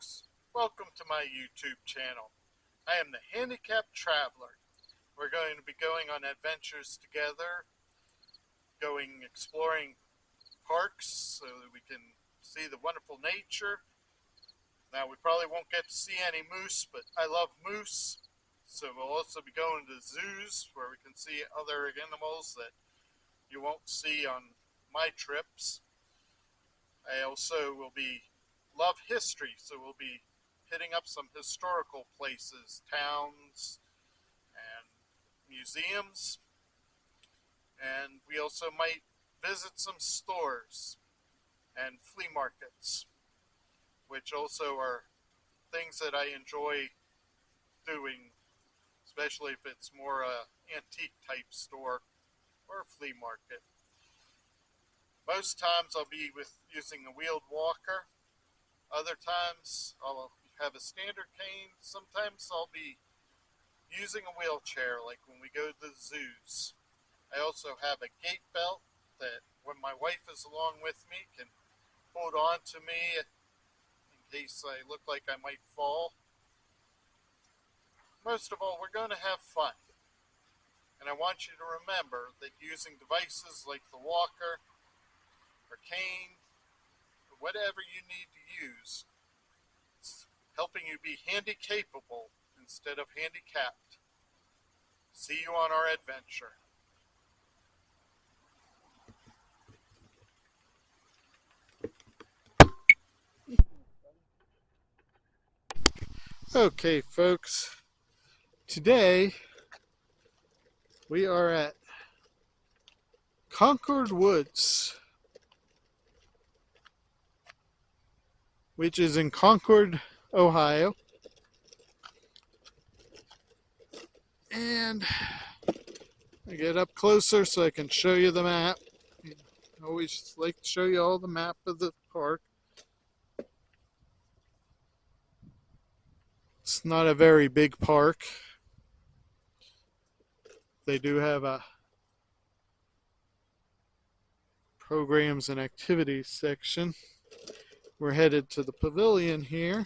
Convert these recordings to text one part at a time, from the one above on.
folks, welcome to my YouTube channel. I am the Handicapped Traveler. We're going to be going on adventures together, exploring parks so that we can see the wonderful nature. Now we probably won't get to see any moose, but I love moose. So we'll also be going to zoos where we can see other animals that you won't see on my trips. I also love history, so we'll be hitting up some historical places, towns, and museums. And we also might visit some stores and flea markets, which also are things that I enjoy doing, especially if it's more antique type store or flea market. Most times I'll be using a wheeled walker. Other times I'll have a standard cane. Sometimes I'll be using a wheelchair, like when we go to the zoos. I also have a gait belt that when my wife is along with me can hold on to me in case I look like I might fall. Most of all, we're going to have fun. And I want you to remember that using devices like the walker or cane, or whatever you need to use, it's helping you be handy capable instead of handicapped. See you on our adventure. Okay, folks, today we are at Concord Woods, which is in Concord, Ohio. And I get up closer so I can show you the map. I always like to show you all the map of the park. It's not a very big park. They do have a programs and activities section. We're headed to the pavilion here.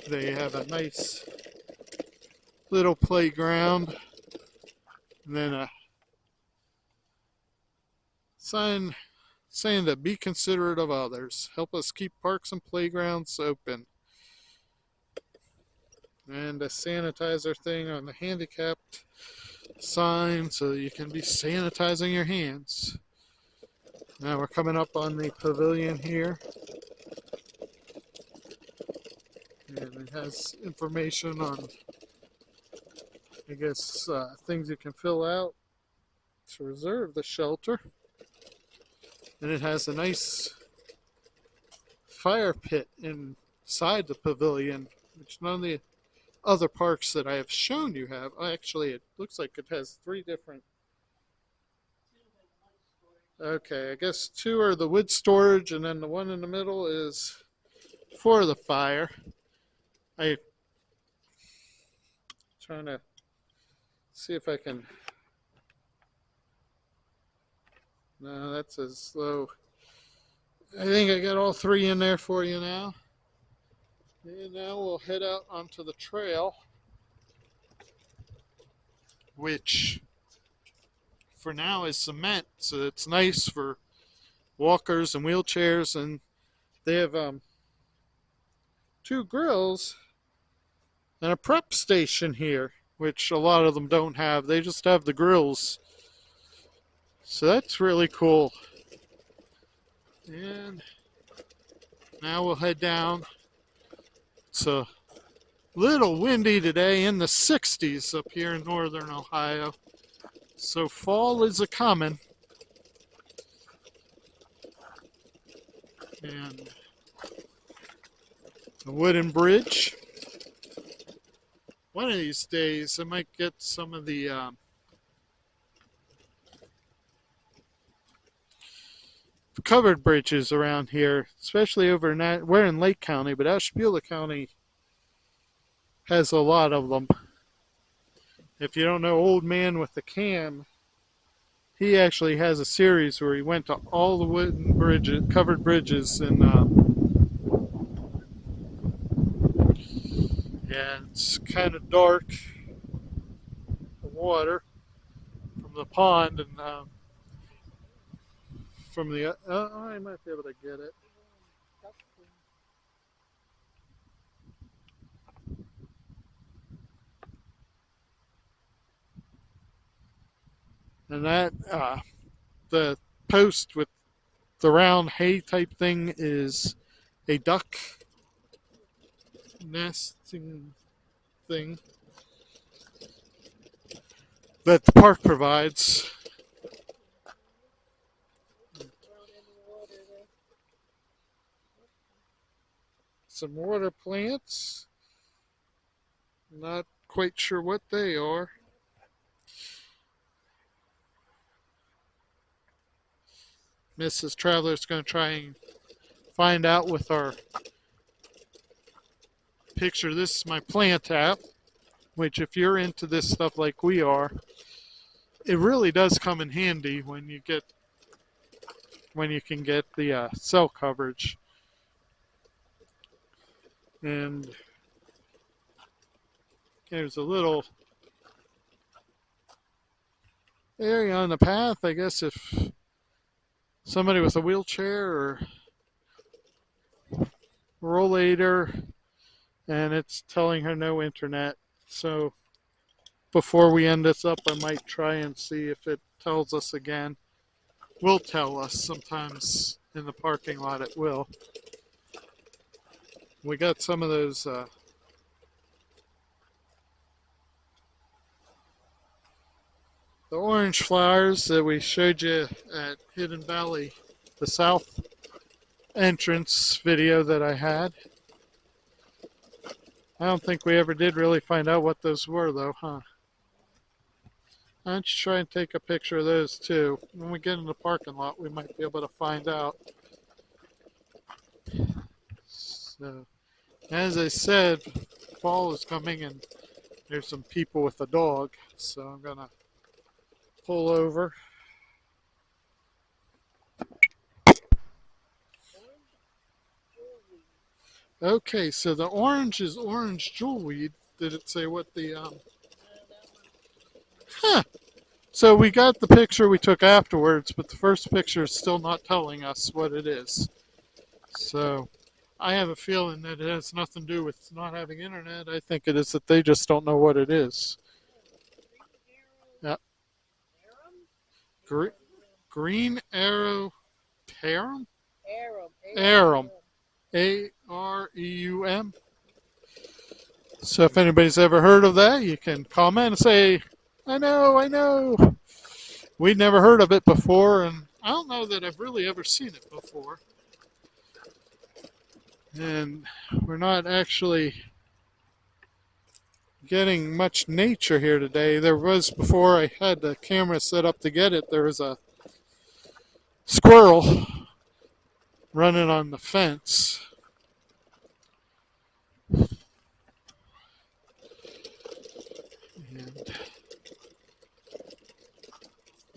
They have a nice little playground, and then a sign saying to be considerate of others. Help us keep parks and playgrounds open. And a sanitizer thing on the handicapped sign so that you can be sanitizing your hands. Now we're coming up on the pavilion here. And it has information on, I guess, things you can fill out to reserve the shelter. And it has a nice fire pit inside the pavilion, which none of the other parks that I have shown you have. Actually, it looks like it has three different. Okay, I guess two are the wood storage, and then the one in the middle is for the fire. I'm trying to see if I can. No, that's as slow. I think I got all three in there for you now. And now we'll head out onto the trail, which for now is cement, so it's nice for walkers and wheelchairs. And they have two grills and a prep station here, which a lot of them don't have. They just have the grills. So that's really cool. And now we'll head down. It's a little windy today, in the 60s up here in northern Ohio. So fall is a-comin'. And a wooden bridge. One of these days I might get some of the covered bridges around here, especially over in we're in Lake County, but Ashtabula County has a lot of them. If you don't know Old Man with the Can, he actually has a series where he went to all the wooden bridges, covered bridges, and yeah, it's kind of dark, the water from the pond, and from the I might be able to get it. And that the post with the round hay type thing is a duck nesting thing that the park provides. Some water plants. Not quite sure what they are. Mrs. Traveler's going to try and find out with our picture. This is my plant app, which if you're into this stuff like we are, it really does come in handy when you can get the cell coverage. And there's a little area on the path, I guess, if somebody with a wheelchair or rollator, and it's telling her no internet. So before we end this up, I might try and see if it tells us again. Will tell us sometimes in the parking lot. It will. We got some of those the orange flowers that we showed you at Hidden Valley, the south entrance video that I had. I don't think we ever did really find out what those were though, huh? Why don't you try and take a picture of those too? When we get in the parking lot, we might be able to find out. So, as I said, fall is coming and there's some people with a dog, so I'm gonna pull over. Okay, so the orange is orange jewelweed. Did it say what the Huh. So we got the picture we took afterwards, but the first picture is still not telling us what it is. So I have a feeling that it has nothing to do with not having internet. I think it is that they just don't know what it is. Yeah. Green arrow Arum? Arum. Areum. So if anybody's ever heard of that, you can comment and say, I know. We'd never heard of it before, and I don't know that I've really ever seen it before. And we're not actually getting much nature here today. There was, before I had the camera set up to get it, there was a squirrel running on the fence. And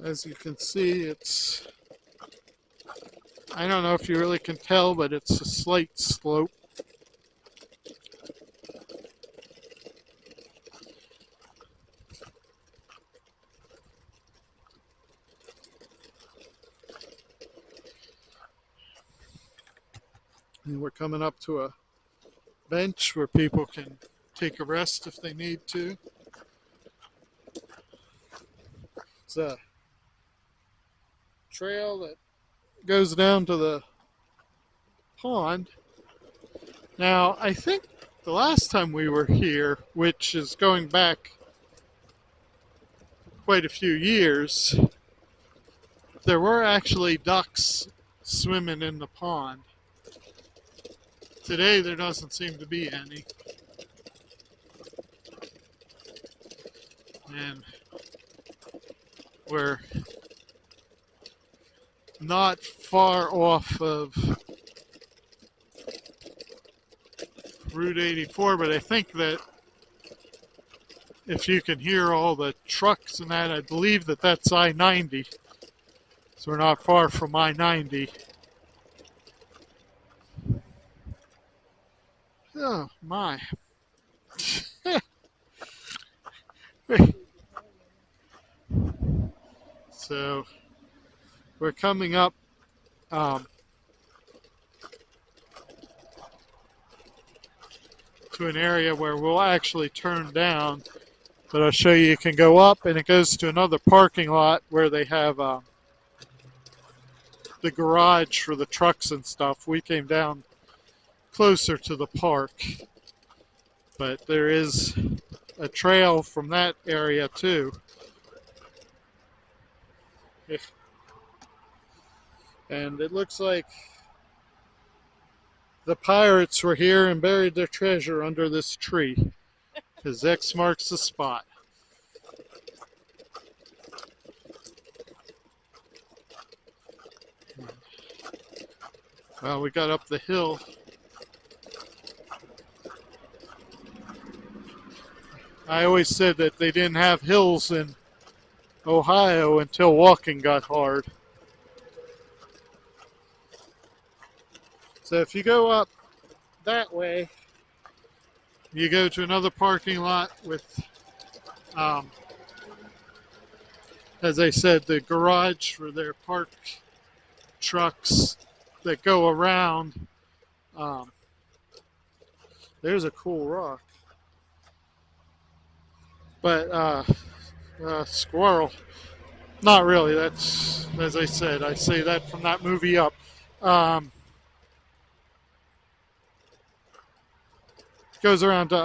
as you can see, it's, I don't know if you really can tell, but it's a slight slope. And we're coming up to a bench where people can take a rest if they need to. It's a trail that goes down to the pond. Now, I think the last time we were here, which is going back quite a few years, there were actually ducks swimming in the pond. Today there doesn't seem to be any. And we're not far off of Route 84, but I think that if you can hear all the trucks and that, I believe that that's I-90 So we're not far from I-90. Oh my. So we're coming up to an area where we'll actually turn down, but I'll show you can go up and it goes to another parking lot where they have the garage for the trucks and stuff. We came down closer to the park, but there is a trail from that area too. And it looks like the pirates were here and buried their treasure under this tree, because X marks the spot. Well, we got up the hill. I always said that they didn't have hills in Ohio until walking got hard. So if you go up that way, you go to another parking lot with, as I said, the garage for their park trucks that go around. There's a cool rock. But squirrel, not really. That's, as I said, I say that from that movie Up. Goes around to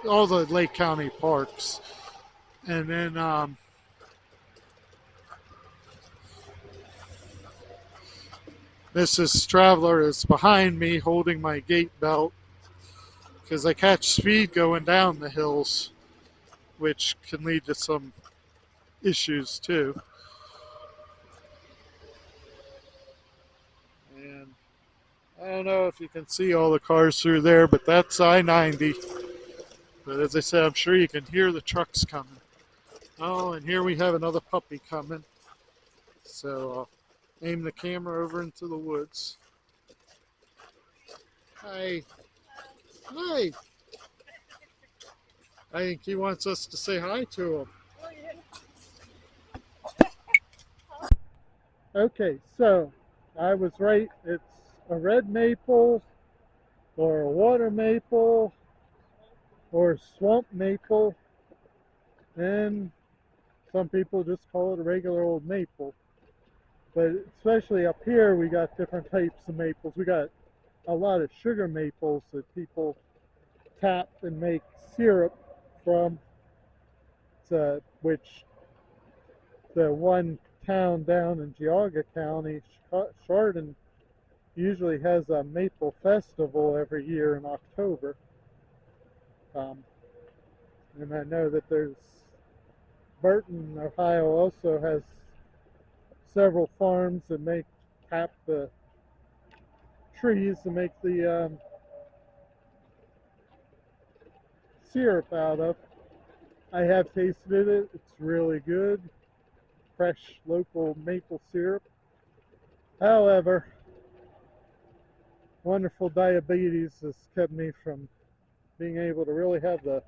all the Lake County parks. And then Mrs. Traveler is behind me holding my gate belt because I catch speed going down the hills, which can lead to some issues too. And I don't know if you can see all the cars through there, but that's I-90. But as I said, I'm sure you can hear the trucks coming. Oh, and here we have another puppy coming. So I'll aim the camera over into the woods. Hi. Hi. I think he wants us to say hi to him. Okay, so I was right. It's a red maple or a water maple or swamp maple, and some people just call it a regular old maple. But especially up here, we got different types of maples. We got a lot of sugar maples that people tap and make syrup from, which the one town down in Geauga County, Chardon, usually has a maple festival every year in October. And I know that there's Burton, Ohio also has several farms that tap the trees to make the syrup out of. I have tasted it. It's really good. Fresh local maple syrup. However, wonderful diabetes has kept me from being able to really have the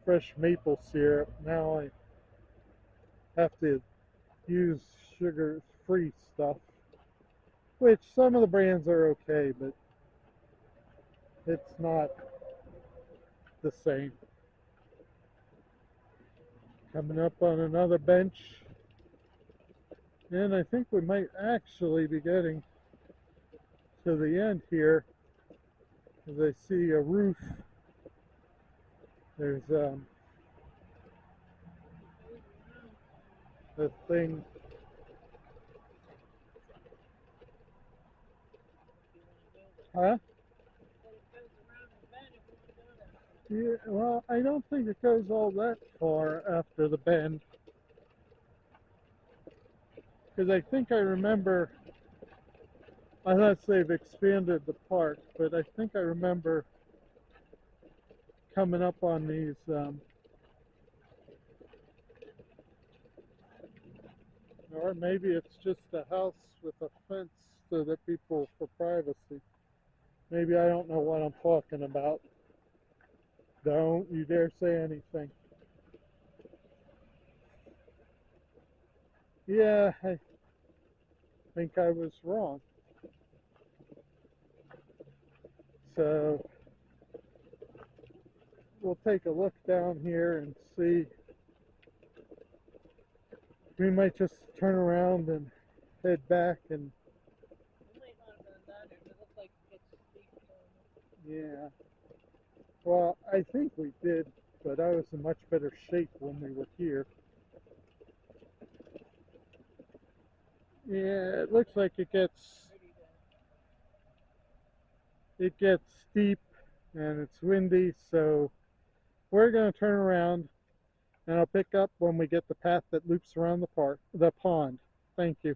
fresh maple syrup. Now I have to use sugar-free stuff, which some of the brands are okay, but it's not the same. Coming up on another bench, and I think we might actually be getting to the end here, as I see a roof. There's the thing. Huh? Yeah, well, I don't think it goes all that far after the bend, because I think I remember, unless they've expanded the park, but I think I remember coming up on these, Or maybe it's just a house with a fence so that people, for privacy. Maybe I don't know what I'm talking about. Don't you dare say anything. Yeah, I think I was wrong. So we'll take a look down here and see. We might just turn around and head back and yeah. Well, I think we did, but I was in much better shape when we were here. Yeah, it looks like it gets steep and it's windy, so we're going to turn around and I'll pick up when we get the path that loops around the pond. Thank you.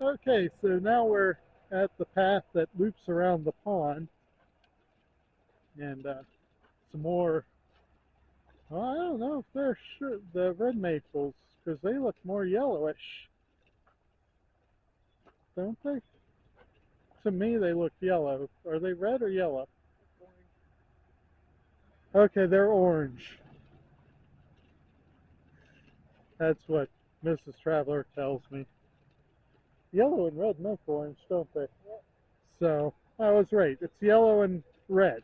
Okay, so now we're at the path that loops around the pond, and some more. Well, I don't know if they're sure the red maples because they look more yellowish, don't they? To me, they look yellow. Are they red or yellow? Okay, they're orange. That's what Mrs. Traveler tells me. Yellow and red make orange, don't they? So I was right. It's yellow and red.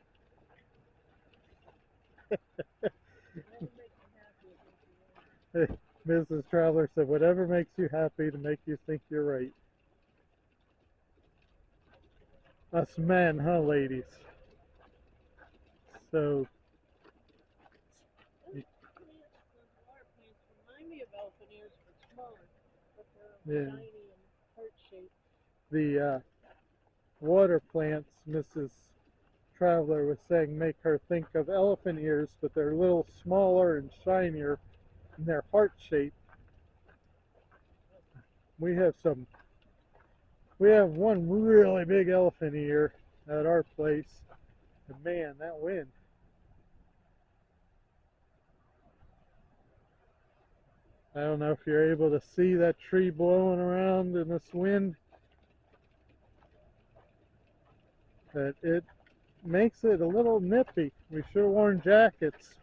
Mrs. Traveler said, whatever makes you happy to make you think you're right. Us men, huh, ladies? So, yeah, the water plants, Mrs. Traveler was saying, make her think of elephant ears, but they're a little smaller and shinier, and they're heart-shaped. We have some. We have one really big elephant ear at our place, and man, that wind. I don't know if you're able to see that tree blowing around in this wind, but it makes it a little nippy. We should have worn jackets.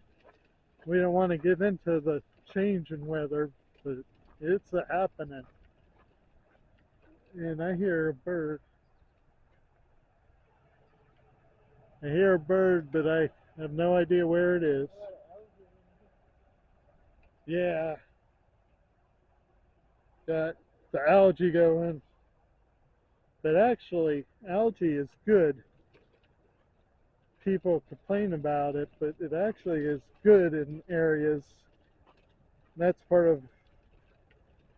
We don't want to get into the change in weather, but it's a happening. And I hear a bird. I hear a bird, but I have no idea where it is. Yeah, got the algae going. But actually, algae is good. People complain about it, but it actually is good in areas. That's part of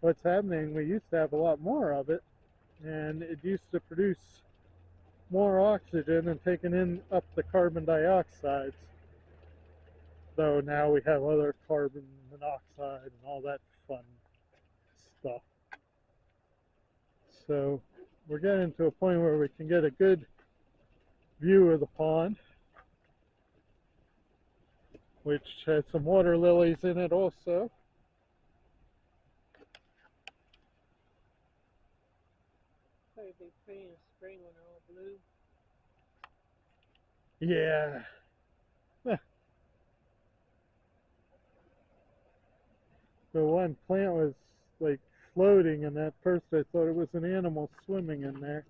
what's happening. We used to have a lot more of it, and it used to produce more oxygen and taking in up the carbon dioxides. Though now we have other carbon monoxide and all that fun stuff. So we're getting to a point where we can get a good view of the pond, which has some water lilies in it also. Probably be pretty in the spring when they're all blue. Yeah. The one plant was like floating, and at first I thought it was an animal swimming in there.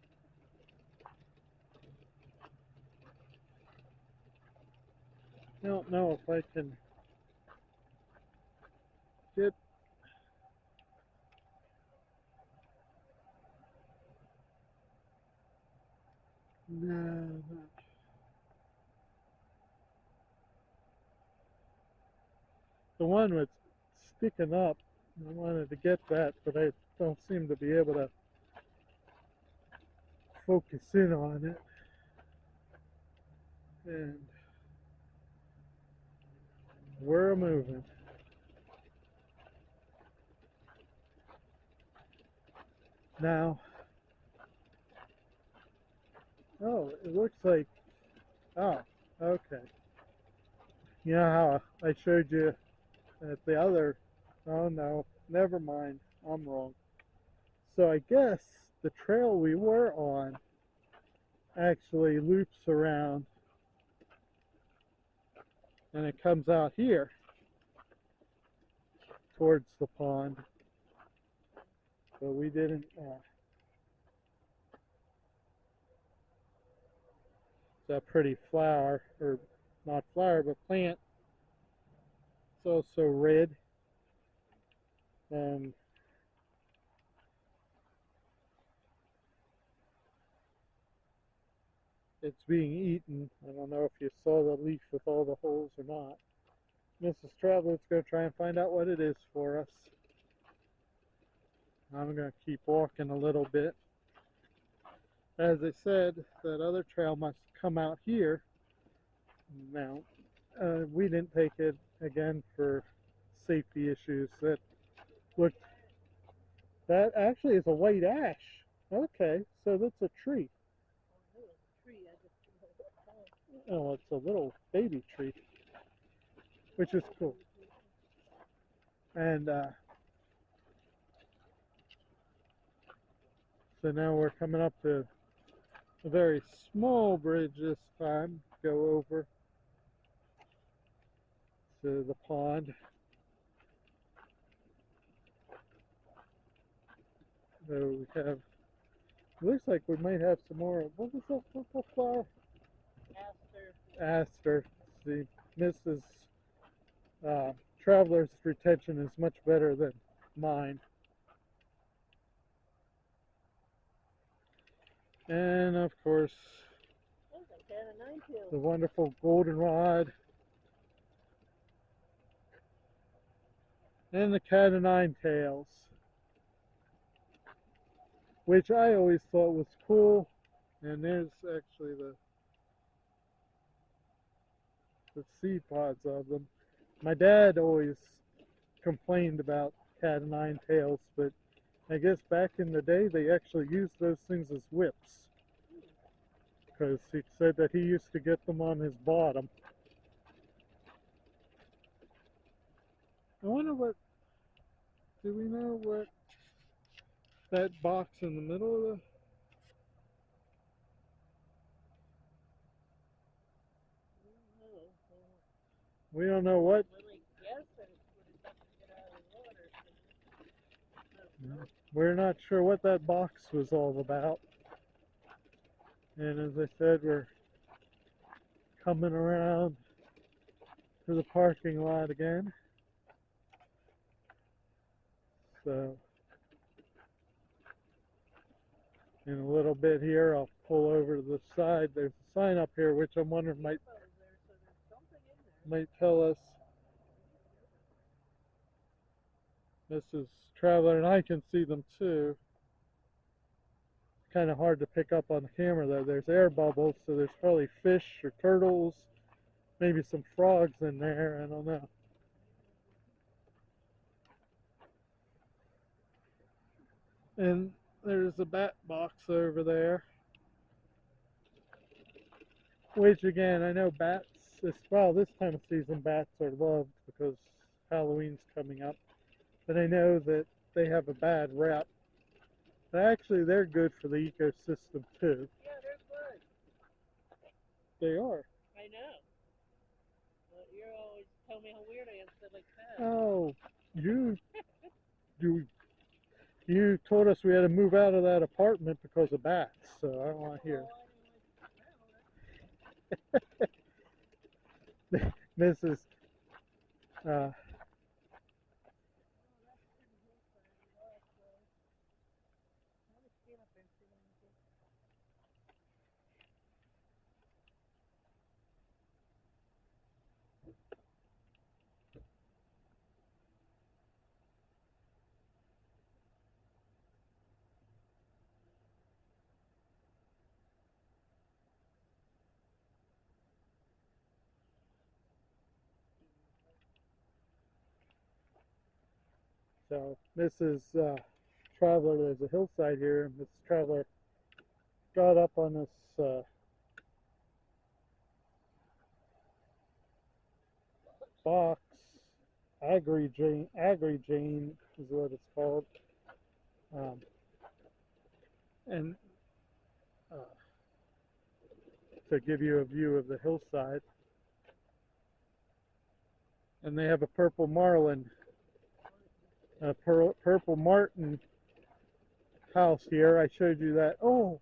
I don't know if I can get. No, the one was sticking up. I wanted to get that, but I don't seem to be able to focus in on it. And we're moving. Now, oh, it looks like, oh, okay. You know how I showed you at the other, oh no, never mind. I'm wrong. So I guess the trail we were on actually loops around and it comes out here towards the pond. So we didn't. It's a pretty flower, or not flower, but plant. It's also red, and it's being eaten. I don't know if you saw the leaf with all the holes or not. Mrs. Traveler's going to try and find out what it is for us. I'm going to keep walking a little bit. As I said, that other trail must come out here. Now, we didn't take it again for safety issues. That looked, that actually is a white ash. Okay, so that's a tree. Oh, it's a little baby tree, which is cool. And so now we're coming up to a very small bridge this time. Go over to the pond. So we have, looks like we might have some more. What was that purple flower? Aster. See, Mrs. Traveler's retention is much better than mine. And of course, the wonderful goldenrod and the cat o' nine tails, which I always thought was cool. And there's actually the seed pods of them. My dad always complained about cat o' nine tails, but I guess back in the day they actually used those things as whips, because he said that he used to get them on his bottom. I wonder what, do we know what that box in the middle of the, we don't know what, we're not sure what that box was all about. And as I said, we're coming around to the parking lot again. So in a little bit here, I'll pull over to the side. There's a sign up here which I'm wondering might tell us. Mrs. Traveler and I can see them too. It's kind of hard to pick up on the camera though. There's air bubbles, so there's probably fish or turtles, maybe some frogs in there. I don't know. And there's a bat box over there, which again, I know bats, well, this time of season bats are loved because Halloween's coming up, but I know that they have a bad rep. But actually, they're good for the ecosystem too. Yeah, they're good. They are. I know. But you always tell me how weird I am because I like cats. Oh, you told us we had to move out of that apartment because of bats, so I don't want to hear. Mrs. So Mrs. Traveler, there's a hillside here, and Mrs. Traveler got up on this box. Agri Jane is what it's called. Um, and uh, to give you a view of the hillside. And they have a purple marlin, a purple martin house here. I showed you that. Oh,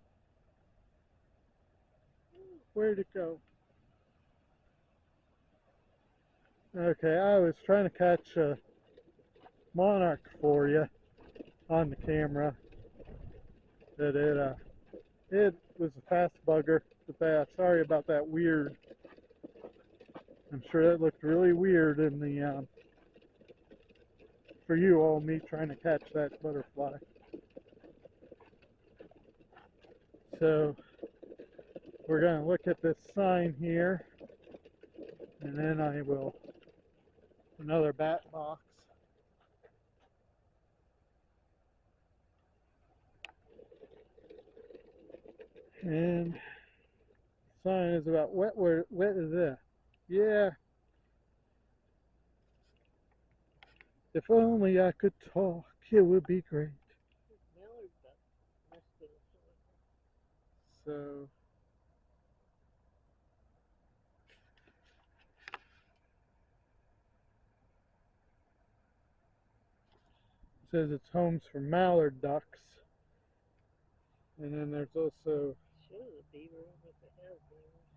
where'd it go? Okay, I was trying to catch a monarch for you on the camera. That it was a fast bugger. But sorry about that weird. I'm sure that looked really weird in the for you all, me trying to catch that butterfly. So we're going to look at this sign here, and then I will another bat box. And sign is about wet is this? Yeah. If only I could talk, it would be great. Mallard Duck nested or something. So it says it's homes for mallard ducks. And then there's also Shows a beaver. I don't know if it has beavers.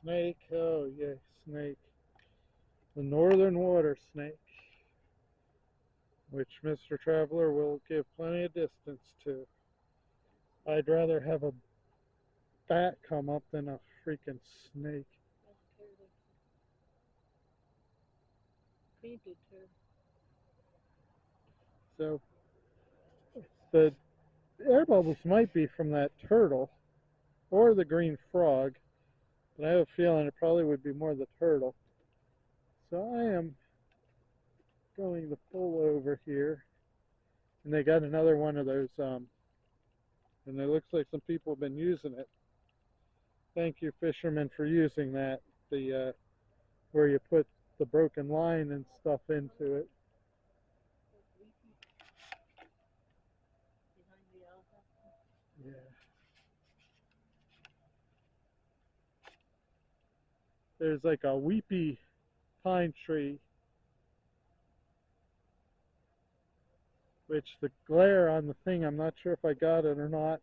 snake. Oh yeah, snake. The northern water snake, which Mr. Traveler will give plenty of distance to. I'd rather have a bat come up than a freaking snake. Painted turtle. So the air bubbles might be from that turtle or the green frog, but I have a feeling it probably would be more the turtle. So I am going to pull over here, and they got another one of those, and it looks like some people have been using it. Thank you, fishermen, for using that. The where you put the broken line and stuff into it. Behind the alga. Yeah. There's like a weepy pine tree, which the glare on the thing, I'm not sure if I got it or not.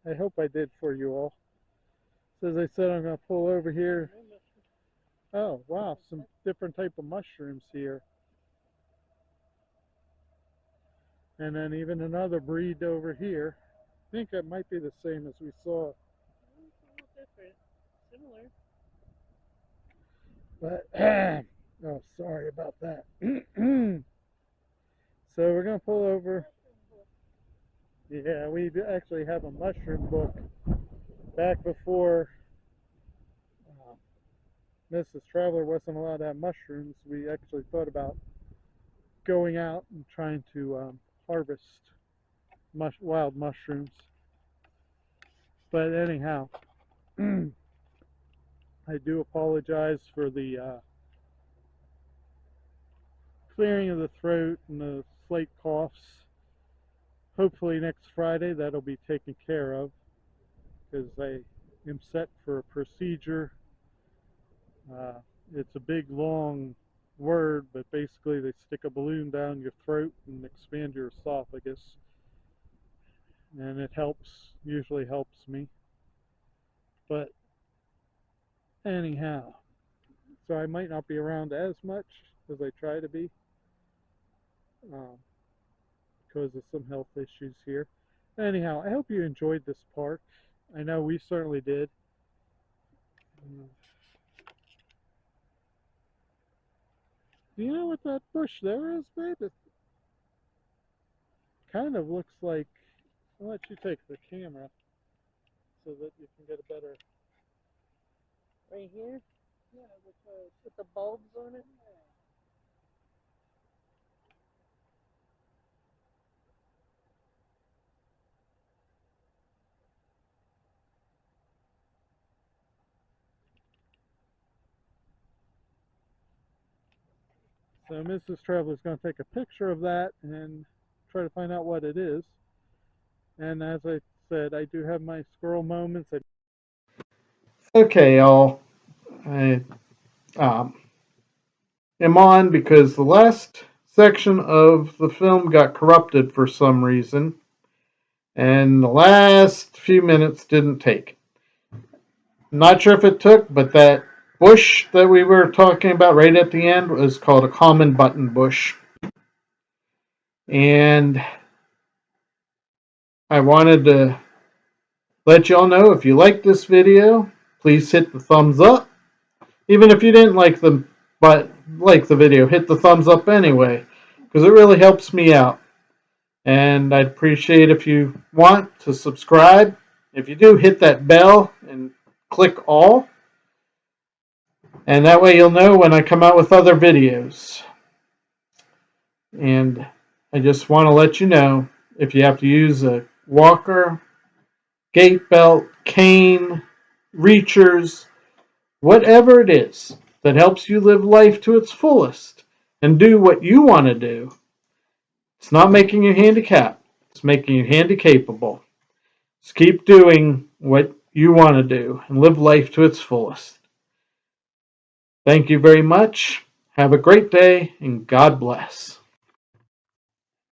I hope I did for you all. So as I said, I'm going to pull over here. Oh, wow, some different type of mushrooms here. And then even another breed over here. I think that might be the same as we saw. It's a little different. Similar. But, oh, sorry about that. So we're going to pull over. Yeah, we actually have a mushroom book. Back before Mrs. Traveler wasn't allowed to have mushrooms, we actually thought about going out and trying to harvest wild mushrooms. But anyhow, I do apologize for the clearing of the throat and the slight coughs. Hopefully next Friday that'll be taken care of, because I am set for a procedure. It's a big long word, but basically they stick a balloon down your throat and expand your esophagus, and it usually helps me. But anyhow, so I might not be around as much as I try to be, because of some health issues here. Anyhow, I hope you enjoyed this park. I know we certainly did. Do you know what that bush there is, babe? It kind of looks like, I'll let you take the camera so that you can get a better. Right here? Yeah, with the bulbs on it? So Mrs. Traveler is going to take a picture of that and try to find out what it is. And as I said, I do have my squirrel moments. Okay, y'all. I am on because the last section of the film got corrupted for some reason, and the last few minutes didn't take. I'm not sure if it took, but that bush that we were talking about right at the end was called a common button bush. And I wanted to let y'all know, if you like this video, please hit the thumbs up. Even if you didn't like the video, hit the thumbs up anyway, because it really helps me out. And I'd appreciate if you want to subscribe. If you do, hit that bell and click all. And that way you'll know when I come out with other videos. And I just want to let you know, if you have to use a walker, gait belt, cane, reachers, whatever it is that helps you live life to its fullest and do what you want to do, it's not making you handicapped. It's making you handy-capable. Just keep doing what you want to do and live life to its fullest. Thank you very much. Have a great day, and God bless.